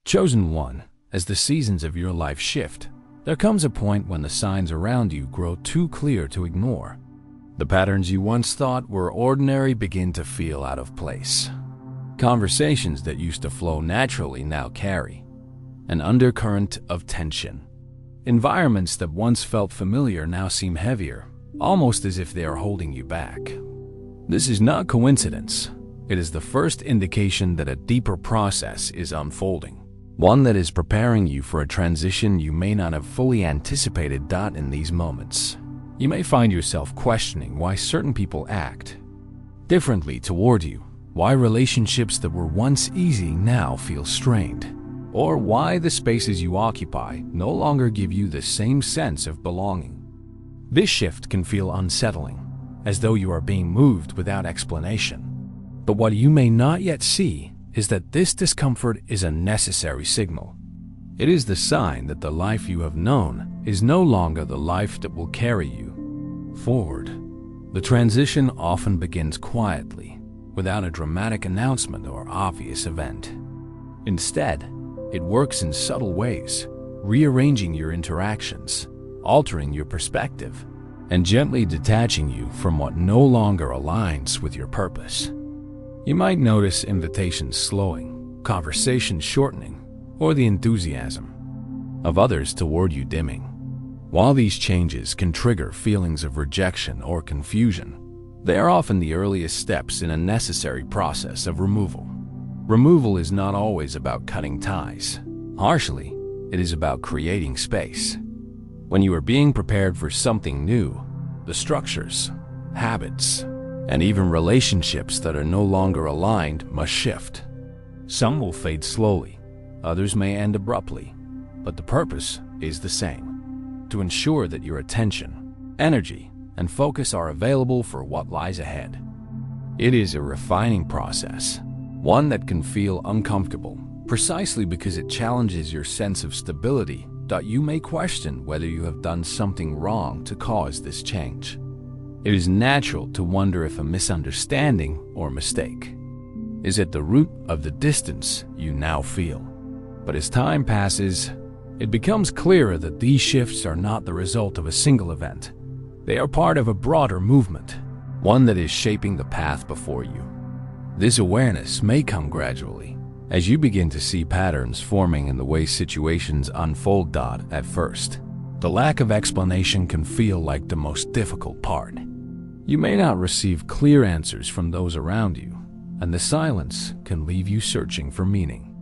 Chosen one, as the seasons of your life shift, there comes a point when the signs around you grow too clear to ignore. The patterns you once thought were ordinary begin to feel out of place. Conversations that used to flow naturally now carry an undercurrent of tension. Environments that once felt familiar now seem heavier, almost as if they are holding you back. This is not coincidence. It is the first indication that a deeper process is unfolding, one that is preparing you for a transition you may not have fully anticipated. In these moments, you may find yourself questioning why certain people act differently toward you, why relationships that were once easy now feel strained, or why the spaces you occupy no longer give you the same sense of belonging. This shift can feel unsettling, as though you are being moved without explanation. But what you may not yet see is that this discomfort is a necessary signal. It is the sign that the life you have known is no longer the life that will carry you forward. The transition often begins quietly, without a dramatic announcement or obvious event. Instead, it works in subtle ways, rearranging your interactions, altering your perspective, and gently detaching you from what no longer aligns with your purpose. You might notice invitations slowing, conversations shortening, or the enthusiasm of others toward you dimming. While these changes can trigger feelings of rejection or confusion, they are often the earliest steps in a necessary process of removal. Removal is not always about cutting ties. Harshly, it is about creating space. When you are being prepared for something new, the structures, habits, and even relationships that are no longer aligned must shift. Some will fade slowly, others may end abruptly, but the purpose is the same: to ensure that your attention, energy, and focus are available for what lies ahead. It is a refining process, one that can feel uncomfortable, precisely because it challenges your sense of stability. You may question whether you have done something wrong to cause this change. It is natural to wonder if a misunderstanding or mistake is at the root of the distance you now feel. But as time passes, it becomes clearer that these shifts are not the result of a single event. They are part of a broader movement, one that is shaping the path before you. This awareness may come gradually, as you begin to see patterns forming in the way situations unfold. At first, the lack of explanation can feel like the most difficult part. You may not receive clear answers from those around you, and the silence can leave you searching for meaning.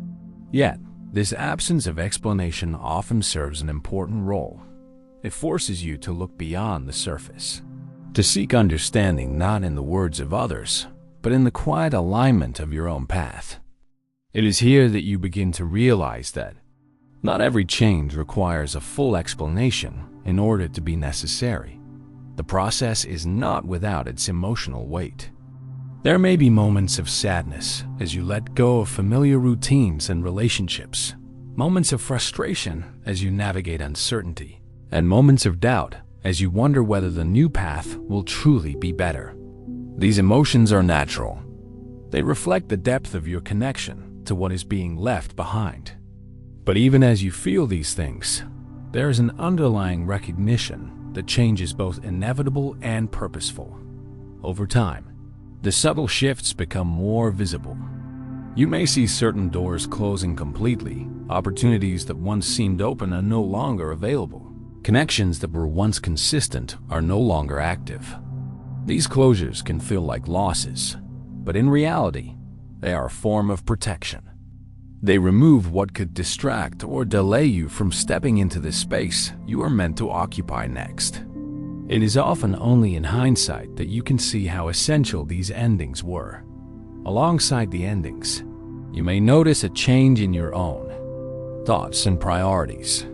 Yet, this absence of explanation often serves an important role. It forces you to look beyond the surface, to seek understanding not in the words of others, but in the quiet alignment of your own path. It is here that you begin to realize that not every change requires a full explanation in order to be necessary. The process is not without its emotional weight. There may be moments of sadness as you let go of familiar routines and relationships, moments of frustration as you navigate uncertainty, and moments of doubt as you wonder whether the new path will truly be better. These emotions are natural. They reflect the depth of your connection to what is being left behind. But even as you feel these things, there is an underlying recognition that change is both inevitable and purposeful. Over time, the subtle shifts become more visible. You may see certain doors closing completely, opportunities that once seemed open are no longer available. Connections that were once consistent are no longer active. These closures can feel like losses, but in reality, they are a form of protection. They remove what could distract or delay you from stepping into the space you are meant to occupy next. It is often only in hindsight that you can see how essential these endings were. Alongside the endings, you may notice a change in your own thoughts and priorities.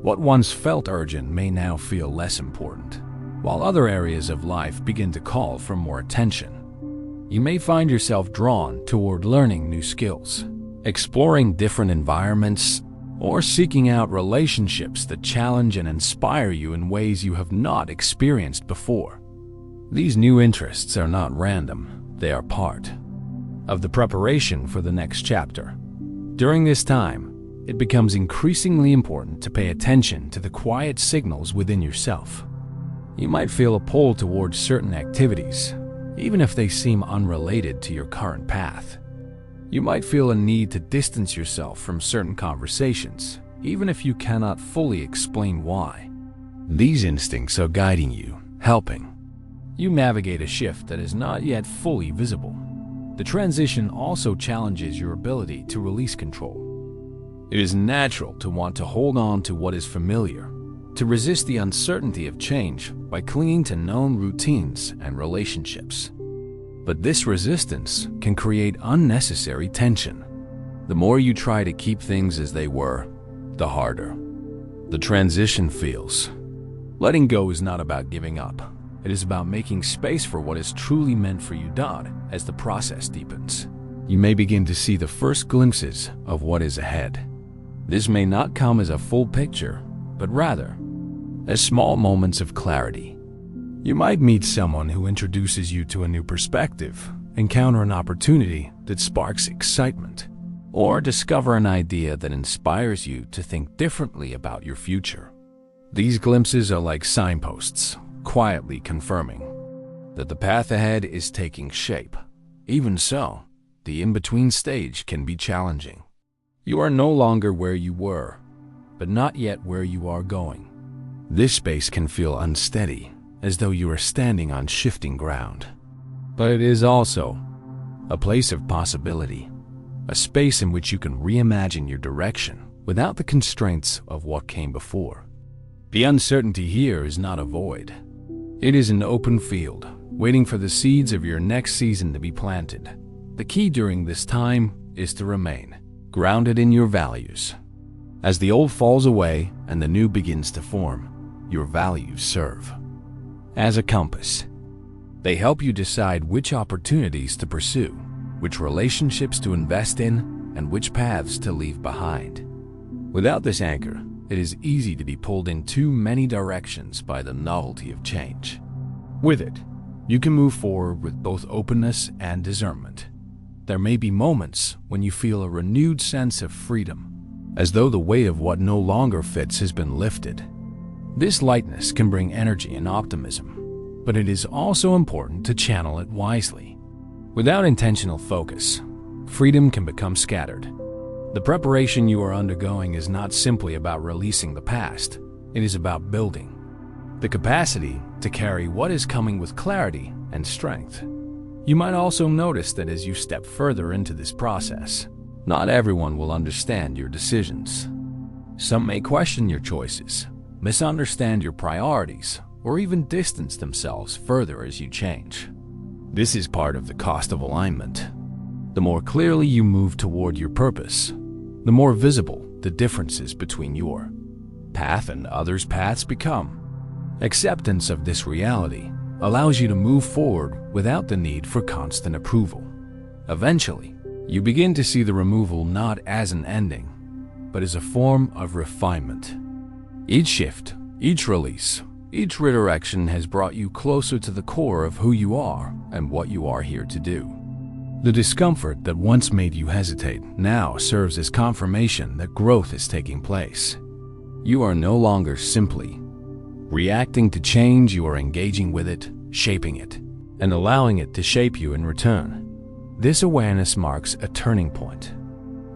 What once felt urgent may now feel less important, while other areas of life begin to call for more attention. You may find yourself drawn toward learning new skills, exploring different environments, or seeking out relationships that challenge and inspire you in ways you have not experienced before. These new interests are not random, they are part of the preparation for the next chapter. During this time, it becomes increasingly important to pay attention to the quiet signals within yourself. You might feel a pull towards certain activities, even if they seem unrelated to your current path. You might feel a need to distance yourself from certain conversations, even if you cannot fully explain why. These instincts are guiding you, helping you navigate a shift that is not yet fully visible. The transition also challenges your ability to release control. It is natural to want to hold on to what is familiar, to resist the uncertainty of change by clinging to known routines and relationships. But this resistance can create unnecessary tension. The more you try to keep things as they were, the harder the transition feels. Letting go is not about giving up. It is about making space for what is truly meant for you, as the process deepens. You may begin to see the first glimpses of what is ahead. This may not come as a full picture, but rather as small moments of clarity. You might meet someone who introduces you to a new perspective, encounter an opportunity that sparks excitement, or discover an idea that inspires you to think differently about your future. These glimpses are like signposts, quietly confirming that the path ahead is taking shape. Even so, the in-between stage can be challenging. You are no longer where you were, but not yet where you are going. This space can feel unsteady, as though you are standing on shifting ground. But it is also a place of possibility, a space in which you can reimagine your direction without the constraints of what came before. The uncertainty here is not a void. It is an open field, waiting for the seeds of your next season to be planted. The key during this time is to remain grounded in your values. As the old falls away and the new begins to form, your values serve as a compass. They help you decide which opportunities to pursue, which relationships to invest in, and which paths to leave behind. Without this anchor, it is easy to be pulled in too many directions by the novelty of change. With it, you can move forward with both openness and discernment. There may be moments when you feel a renewed sense of freedom, as though the weight of what no longer fits has been lifted. This lightness can bring energy and optimism, but it is also important to channel it wisely. Without intentional focus, freedom can become scattered. The preparation you are undergoing is not simply about releasing the past, it is about building the capacity to carry what is coming with clarity and strength. You might also notice that as you step further into this process, not everyone will understand your decisions. Some may question your choices, misunderstand your priorities, or even distance themselves further as you change. This is part of the cost of alignment. The more clearly you move toward your purpose, the more visible the differences between your path and others' paths become. Acceptance of this reality allows you to move forward without the need for constant approval. Eventually, you begin to see the removal not as an ending, but as a form of refinement. Each shift, each release, each redirection has brought you closer to the core of who you are and what you are here to do. The discomfort that once made you hesitate now serves as confirmation that growth is taking place. You are no longer simply reacting to change, you are engaging with it, shaping it, and allowing it to shape you in return. This awareness marks a turning point.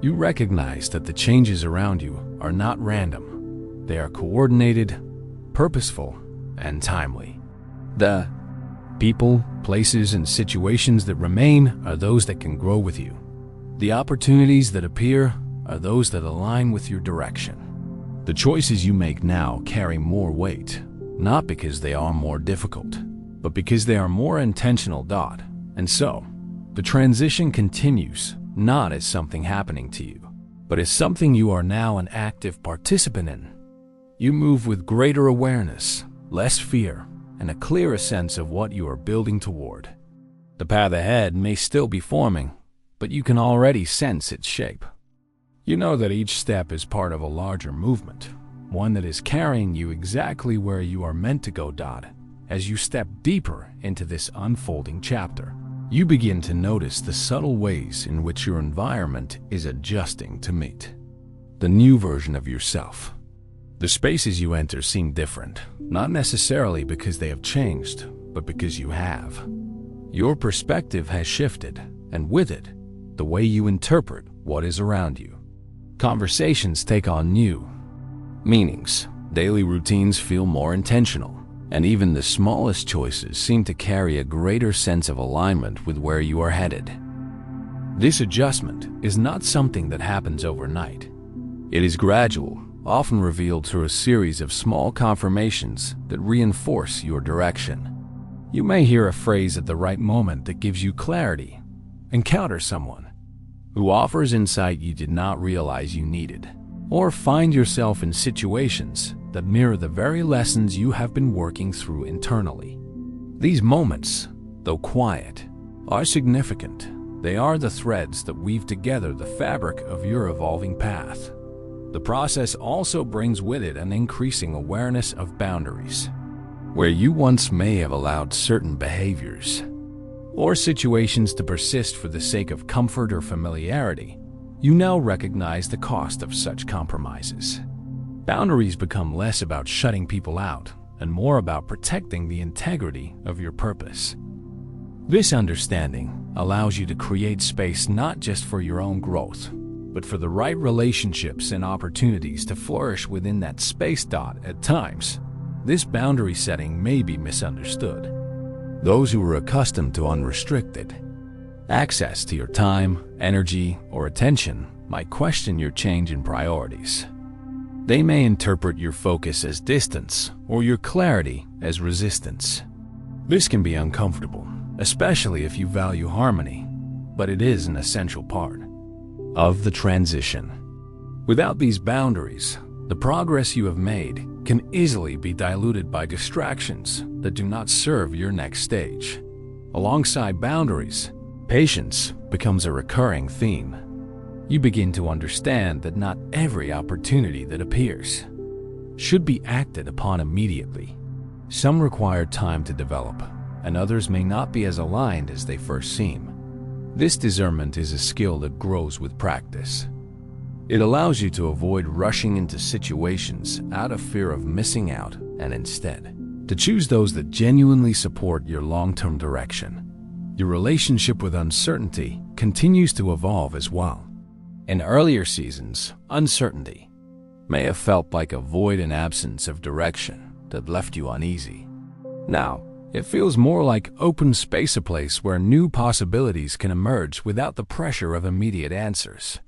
You recognize that the changes around you are not random. They are coordinated, purposeful, and timely. The people, places, and situations that remain are those that can grow with you. The opportunities that appear are those that align with your direction. The choices you make now carry more weight, not because they are more difficult, but because they are more intentional. And so, the transition continues, not as something happening to you, but as something you are now an active participant in. You move with greater awareness, less fear, and a clearer sense of what you are building toward. The path ahead may still be forming, but you can already sense its shape. You know that each step is part of a larger movement, one that is carrying you exactly where you are meant to go. As you step deeper into this unfolding chapter, you begin to notice the subtle ways in which your environment is adjusting to meet the new version of yourself. The spaces you enter seem different, not necessarily because they have changed, but because you have. Your perspective has shifted, and with it, the way you interpret what is around you. Conversations take on new meanings. Daily routines feel more intentional, and even the smallest choices seem to carry a greater sense of alignment with where you are headed. This adjustment is not something that happens overnight. It is gradual, often revealed through a series of small confirmations that reinforce your direction. You may hear a phrase at the right moment that gives you clarity, encounter someone who offers insight you did not realize you needed, or find yourself in situations that mirror the very lessons you have been working through internally. These moments, though quiet, are significant. They are the threads that weave together the fabric of your evolving path. The process also brings with it an increasing awareness of boundaries. Where you once may have allowed certain behaviors or situations to persist for the sake of comfort or familiarity, you now recognize the cost of such compromises. Boundaries become less about shutting people out and more about protecting the integrity of your purpose. This understanding allows you to create space not just for your own growth, but for the right relationships and opportunities to flourish within that space. At times, this boundary setting may be misunderstood. Those who are accustomed to unrestricted access to your time, energy, or attention might question your change in priorities. They may interpret your focus as distance or your clarity as resistance. This can be uncomfortable, especially if you value harmony, but it is an essential part of the transition. Without these boundaries, the progress you have made can easily be diluted by distractions that do not serve your next stage. Alongside boundaries, patience becomes a recurring theme. You begin to understand that not every opportunity that appears should be acted upon immediately. Some require time to develop, and others may not be as aligned as they first seem. This discernment is a skill that grows with practice. It allows you to avoid rushing into situations out of fear of missing out and instead to choose those that genuinely support your long-term direction. Your relationship with uncertainty continues to evolve as well. In earlier seasons, uncertainty may have felt like a void and absence of direction that left you uneasy. Now, it feels more like open space, a place where new possibilities can emerge without the pressure of immediate answers.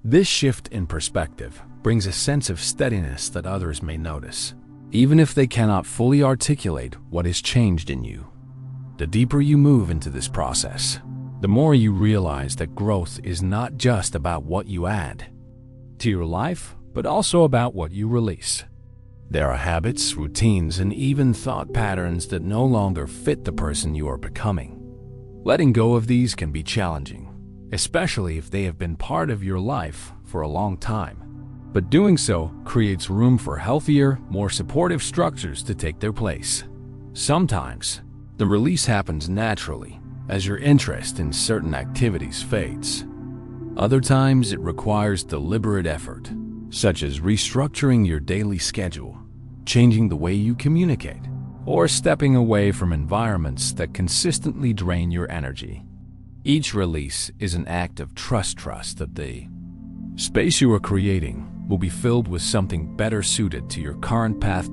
This shift in perspective brings a sense of steadiness that others may notice, even if they cannot fully articulate what has changed in you. The deeper you move into this process, the more you realize that growth is not just about what you add to your life, but also about what you release. There are habits, routines, and even thought patterns that no longer fit the person you are becoming. Letting go of these can be challenging, especially if they have been part of your life for a long time. But doing so creates room for healthier, more supportive structures to take their place. Sometimes, the release happens naturally as your interest in certain activities fades. Other times, it requires deliberate effort, such as restructuring your daily schedule, changing the way you communicate, or stepping away from environments that consistently drain your energy. Each release is an act of trust that the space you are creating will be filled with something better suited to your current path.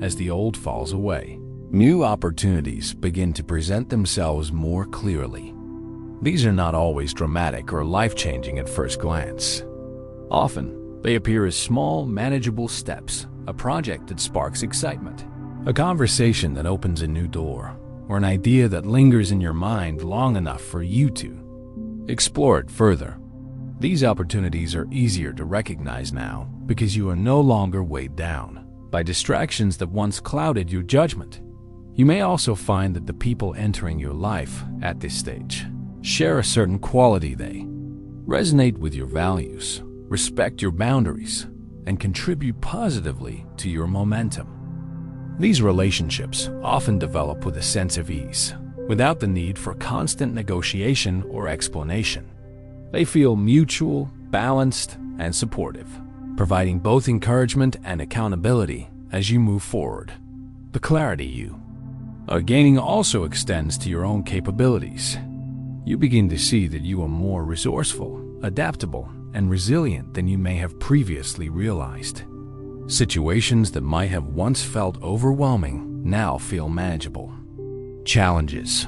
As the old falls away, new opportunities begin to present themselves more clearly. These are not always dramatic or life-changing at first glance. Often, they appear as small, manageable steps, a project that sparks excitement, a conversation that opens a new door, or an idea that lingers in your mind long enough for you to explore it further. These opportunities are easier to recognize now because you are no longer weighed down by distractions that once clouded your judgment. You may also find that the people entering your life at this stage share a certain quality. They resonate with your values, respect your boundaries, and contribute positively to your momentum. These relationships often develop with a sense of ease, without the need for constant negotiation or explanation. They feel mutual, balanced, and supportive. providing both encouragement and accountability as you move forward. The clarity you are gaining also extends to your own capabilities. You begin to see that you are more resourceful, adaptable, and resilient than you may have previously realized. Situations that might have once felt overwhelming now feel manageable. Challenges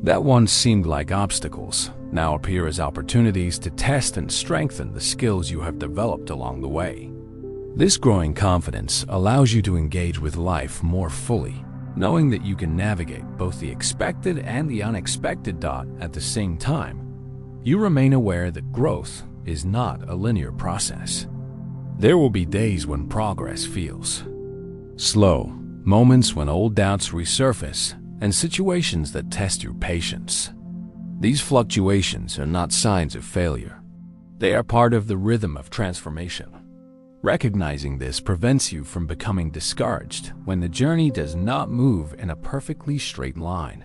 that once seemed like obstacles now appear as opportunities to test and strengthen the skills you have developed along the way. This growing confidence allows you to engage with life more fully, knowing that you can navigate both the expected and the unexpected at the same time. You remain aware that growth is not a linear process. There will be days when progress feels slow, moments when old doubts resurface, and situations that test your patience. These fluctuations are not signs of failure. They are part of the rhythm of transformation. Recognizing this prevents you from becoming discouraged when the journey does not move in a perfectly straight line.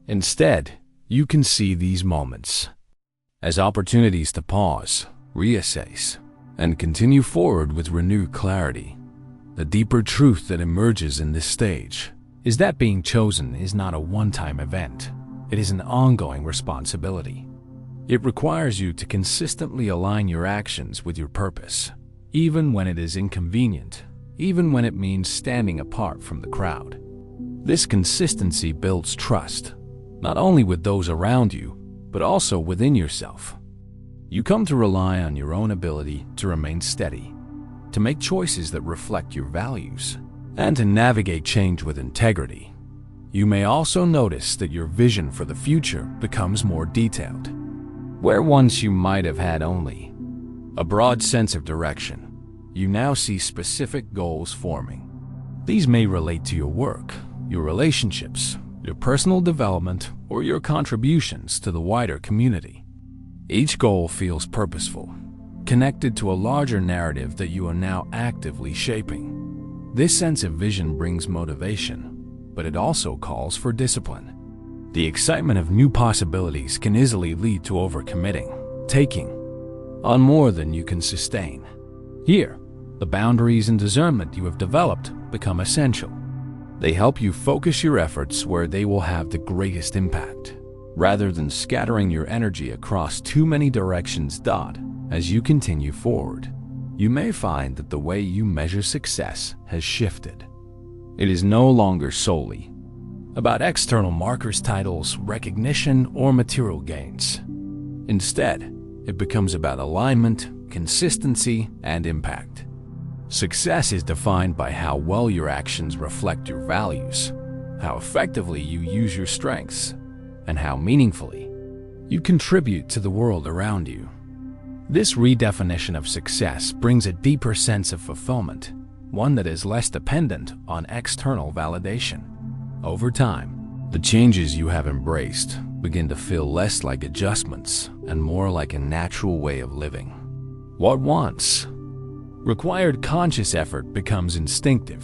Instead, you can see these moments as opportunities to pause, reassess, and continue forward with renewed clarity. The deeper truth that emerges in this stage is that being chosen is not a one-time event. It is an ongoing responsibility. It requires you to consistently align your actions with your purpose, even when it is inconvenient, even when it means standing apart from the crowd. This consistency builds trust, not only with those around you, but also within yourself. You come to rely on your own ability to remain steady, to make choices that reflect your values, and to navigate change with integrity. You may also notice that your vision for the future becomes more detailed. Where once you might have had only a broad sense of direction, you now see specific goals forming. These may relate to your work, your relationships, your personal development, or your contributions to the wider community. Each goal feels purposeful, connected to a larger narrative that you are now actively shaping. This sense of vision brings motivation, but it also calls for discipline. The excitement of new possibilities can easily lead to overcommitting, taking on more than you can sustain. Here, the boundaries and discernment you have developed become essential. They help you focus your efforts where they will have the greatest impact, rather than scattering your energy across too many directions. As you continue forward, you may find that the way you measure success has shifted. It is no longer solely about external markers, titles, recognition, or material gains. Instead, it becomes about alignment, consistency, and impact. Success is defined by how well your actions reflect your values, how effectively you use your strengths, and how meaningfully you contribute to the world around you. This redefinition of success brings a deeper sense of fulfillment, one that is less dependent on external validation. Over time, the changes you have embraced begin to feel less like adjustments and more like a natural way of living. What once required conscious effort becomes instinctive.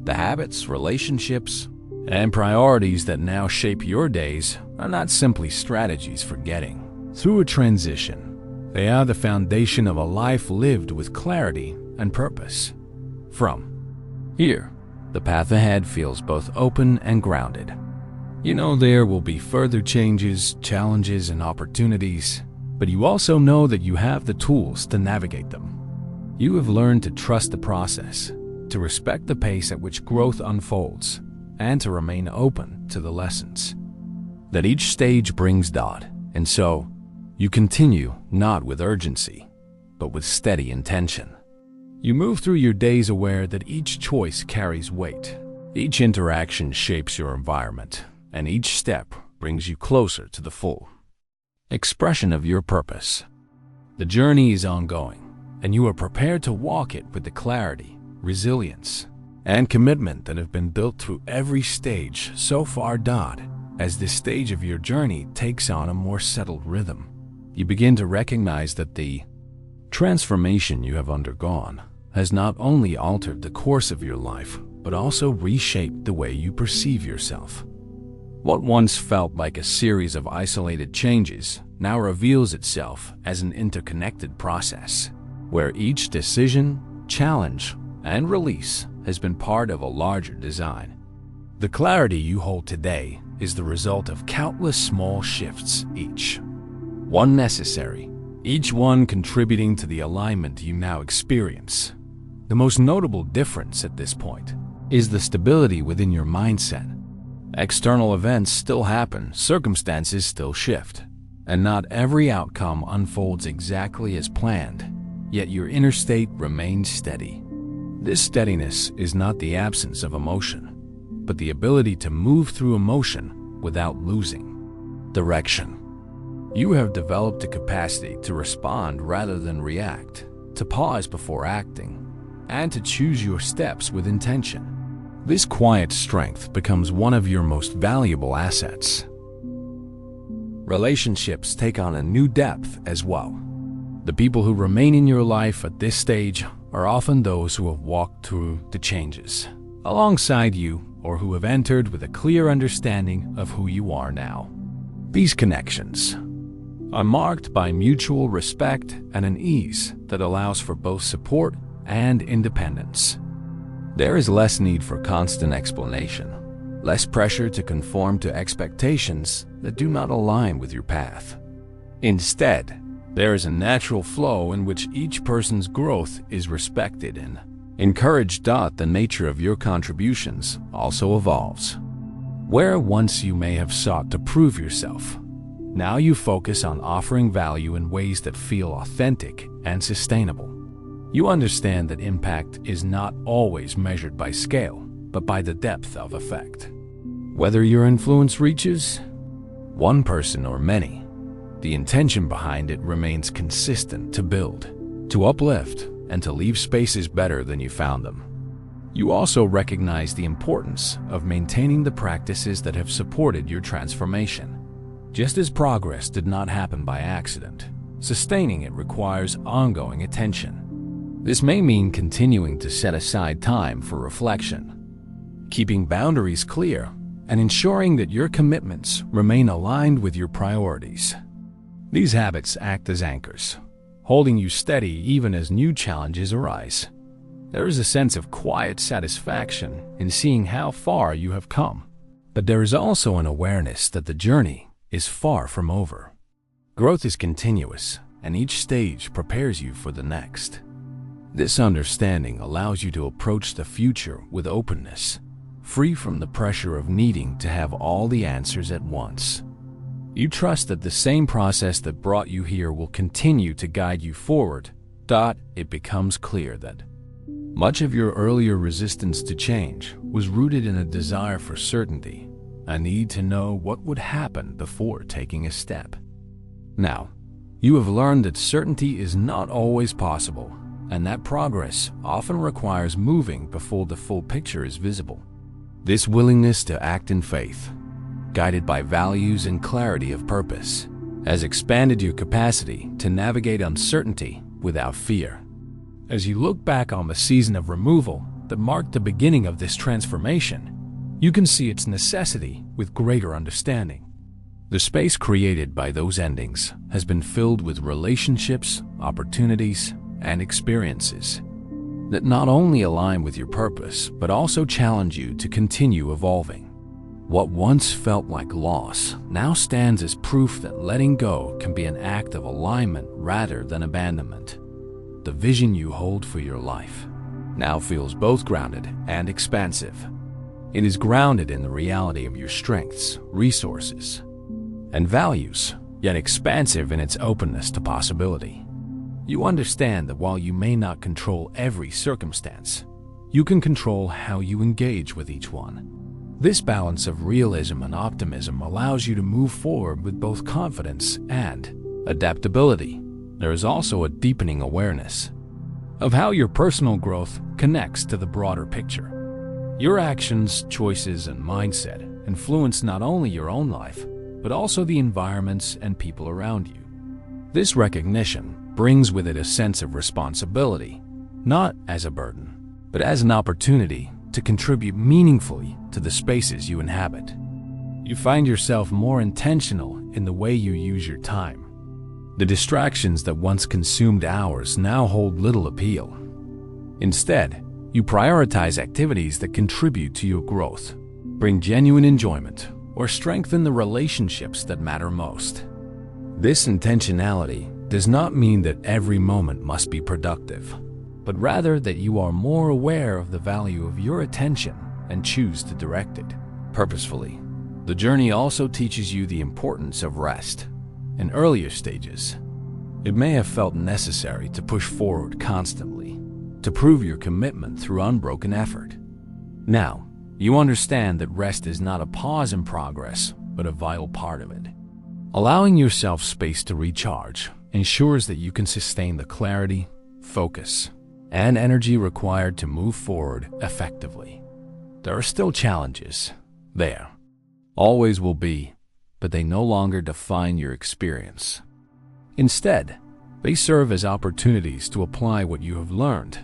The habits, relationships, and priorities that now shape your days are not simply strategies for getting through a transition. They are the foundation of a life lived with clarity and purpose. From here, the path ahead feels both open and grounded. You know there will be further changes, challenges, and opportunities, but you also know that you have the tools to navigate them. You have learned to trust the process, to respect the pace at which growth unfolds, and to remain open to the lessons that each stage brings. And so, you continue not with urgency, but with steady intention. You move through your days aware that each choice carries weight, each interaction shapes your environment, and each step brings you closer to the full expression of your purpose. The journey is ongoing, and you are prepared to walk it with the clarity, resilience, and commitment that have been built through every stage so far. As this stage of your journey takes on a more settled rhythm, you begin to recognize that the transformation you have undergone has not only altered the course of your life, but also reshaped the way you perceive yourself. What once felt like a series of isolated changes now reveals itself as an interconnected process, where each decision, challenge, and release has been part of a larger design. The clarity you hold today is the result of countless small shifts, each one necessary, each one contributing to the alignment you now experience. The most notable difference at this point is the stability within your mindset. External events still happen, circumstances still shift, and not every outcome unfolds exactly as planned, yet your inner state remains steady. This steadiness is not the absence of emotion, but the ability to move through emotion without losing direction. You have developed a capacity to respond rather than react, to pause before acting, and to choose your steps with intention. This quiet strength becomes one of your most valuable assets. Relationships take on a new depth as well. The people who remain in your life at this stage are often those who have walked through the changes alongside you, or who have entered with a clear understanding of who you are now. These connections are marked by mutual respect and an ease that allows for both support and independence. There is less need for constant explanation, less pressure to conform to expectations that do not align with your path. Instead, there is a natural flow in which each person's growth is respected and encouraged. The nature of your contributions also evolves. Where once you may have sought to prove yourself, now you focus on offering value in ways that feel authentic and sustainable. You understand that impact is not always measured by scale, but by the depth of effect. Whether your influence reaches one person or many, the intention behind it remains consistent: to build, to uplift, and to leave spaces better than you found them. You also recognize the importance of maintaining the practices that have supported your transformation. Just as progress did not happen by accident, sustaining it requires ongoing attention. This may mean continuing to set aside time for reflection, keeping boundaries clear, and ensuring that your commitments remain aligned with your priorities. These habits act as anchors, holding you steady even as new challenges arise. There is a sense of quiet satisfaction in seeing how far you have come, but there is also an awareness that the journey is far from over. Growth is continuous, and each stage prepares you for the next. This understanding allows you to approach the future with openness, free from the pressure of needing to have all the answers at once. You trust that the same process that brought you here will continue to guide you forward. It becomes clear that much of your earlier resistance to change was rooted in a desire for certainty, a need to know what would happen before taking a step. Now, you have learned that certainty is not always possible, and that progress often requires moving before the full picture is visible. This willingness to act in faith, guided by values and clarity of purpose, has expanded your capacity to navigate uncertainty without fear. As you look back on the season of removal that marked the beginning of this transformation, you can see its necessity with greater understanding. The space created by those endings has been filled with relationships, opportunities, and experiences that not only align with your purpose, but also challenge you to continue evolving. What once felt like loss now stands as proof that letting go can be an act of alignment rather than abandonment. The vision you hold for your life now feels both grounded and expansive. It is grounded in the reality of your strengths, resources, and values, yet expansive in its openness to possibility. You understand that while you may not control every circumstance, you can control how you engage with each one. This balance of realism and optimism allows you to move forward with both confidence and adaptability. There is also a deepening awareness of how your personal growth connects to the broader picture. Your actions, choices, and mindset influence not only your own life, but also the environments and people around you. This recognition brings with it a sense of responsibility, not as a burden, but as an opportunity to contribute meaningfully to the spaces you inhabit. You find yourself more intentional in the way you use your time, The distractions that once consumed hours now hold little appeal. Instead, you prioritize activities that contribute to your growth, bring genuine enjoyment, or strengthen the relationships that matter most. This intentionality does not mean that every moment must be productive, but rather that you are more aware of the value of your attention and choose to direct it purposefully. The journey also teaches you the importance of rest. In earlier stages, it may have felt necessary to push forward constantly, to prove your commitment through unbroken effort. Now, you understand that rest is not a pause in progress, but a vital part of it. Allowing yourself space to recharge ensures that you can sustain the clarity, focus, and energy required to move forward effectively. There are still challenges. There always will be, but they no longer define your experience. Instead, they serve as opportunities to apply what you have learned,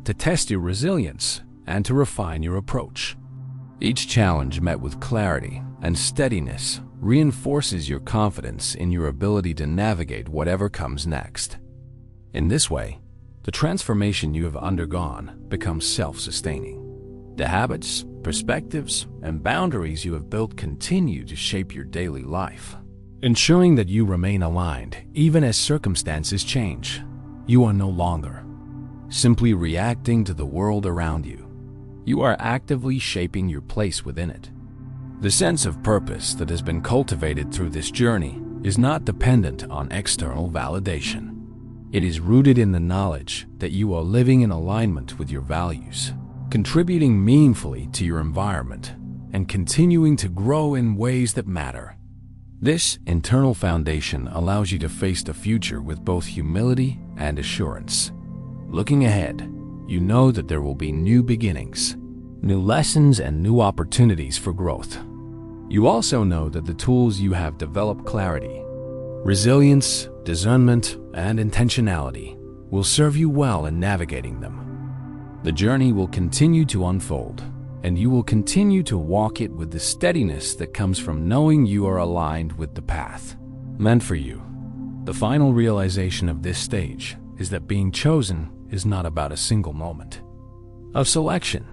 to test your resilience, and to refine your approach. Each challenge met with clarity and steadiness reinforces your confidence in your ability to navigate whatever comes next. In this way, the transformation you have undergone becomes self-sustaining. The habits, perspectives, and boundaries you have built continue to shape your daily life, ensuring that you remain aligned even as circumstances change. You are no longer simply reacting to the world around you. You are actively shaping your place within it. The sense of purpose that has been cultivated through this journey is not dependent on external validation. It is rooted in the knowledge that you are living in alignment with your values, contributing meaningfully to your environment, and continuing to grow in ways that matter. This internal foundation allows you to face the future with both humility and assurance. Looking ahead, you know that there will be new beginnings, new lessons, and new opportunities for growth. You also know that the tools you have developed, clarity, resilience, discernment, and intentionality, will serve you well in navigating them. The journey will continue to unfold, and you will continue to walk it with the steadiness that comes from knowing you are aligned with the path meant for you. The final realization of this stage is that being chosen is not about a single moment of selection.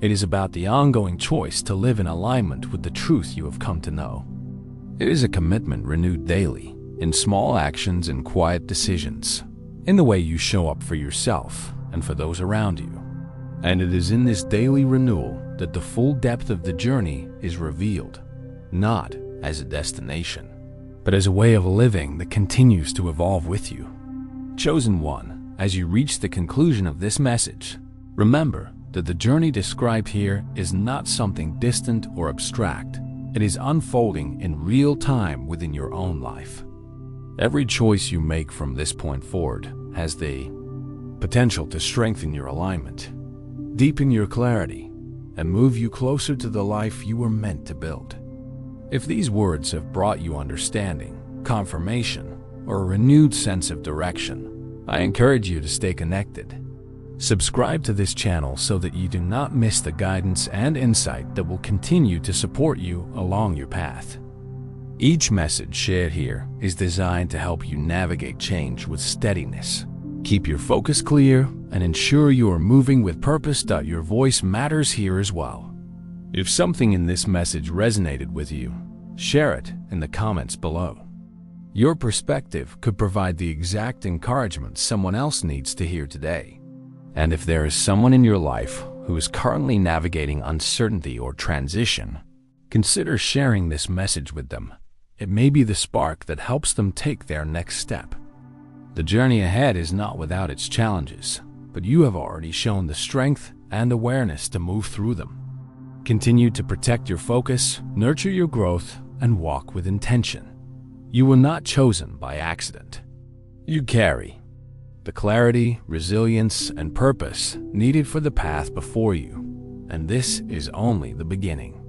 It is about the ongoing choice to live in alignment with the truth you have come to know. It is a commitment renewed daily, in small actions and quiet decisions, in the way you show up for yourself and for those around you. And it is in this daily renewal that the full depth of the journey is revealed, not as a destination, but as a way of living that continues to evolve with you. Chosen one, as you reach the conclusion of this message, remember that the journey described here is not something distant or abstract. It is unfolding in real time within your own life. Every choice you make from this point forward has the potential to strengthen your alignment, deepen your clarity, and move you closer to the life you were meant to build. If these words have brought you understanding, confirmation, or a renewed sense of direction, I encourage you to stay connected. Subscribe to this channel so that you do not miss the guidance and insight that will continue to support you along your path. Each message shared here is designed to help you navigate change with steadiness. Keep your focus clear and ensure you are moving with purpose. Your voice matters here as well. If something in this message resonated with you, share it in the comments below. Your perspective could provide the exact encouragement someone else needs to hear today. And if there is someone in your life who is currently navigating uncertainty or transition, consider sharing this message with them. It may be the spark that helps them take their next step. The journey ahead is not without its challenges, but you have already shown the strength and awareness to move through them. Continue to protect your focus, nurture your growth, and walk with intention. You were not chosen by accident. You carry the clarity, resilience, and purpose needed for the path before you, and this is only the beginning.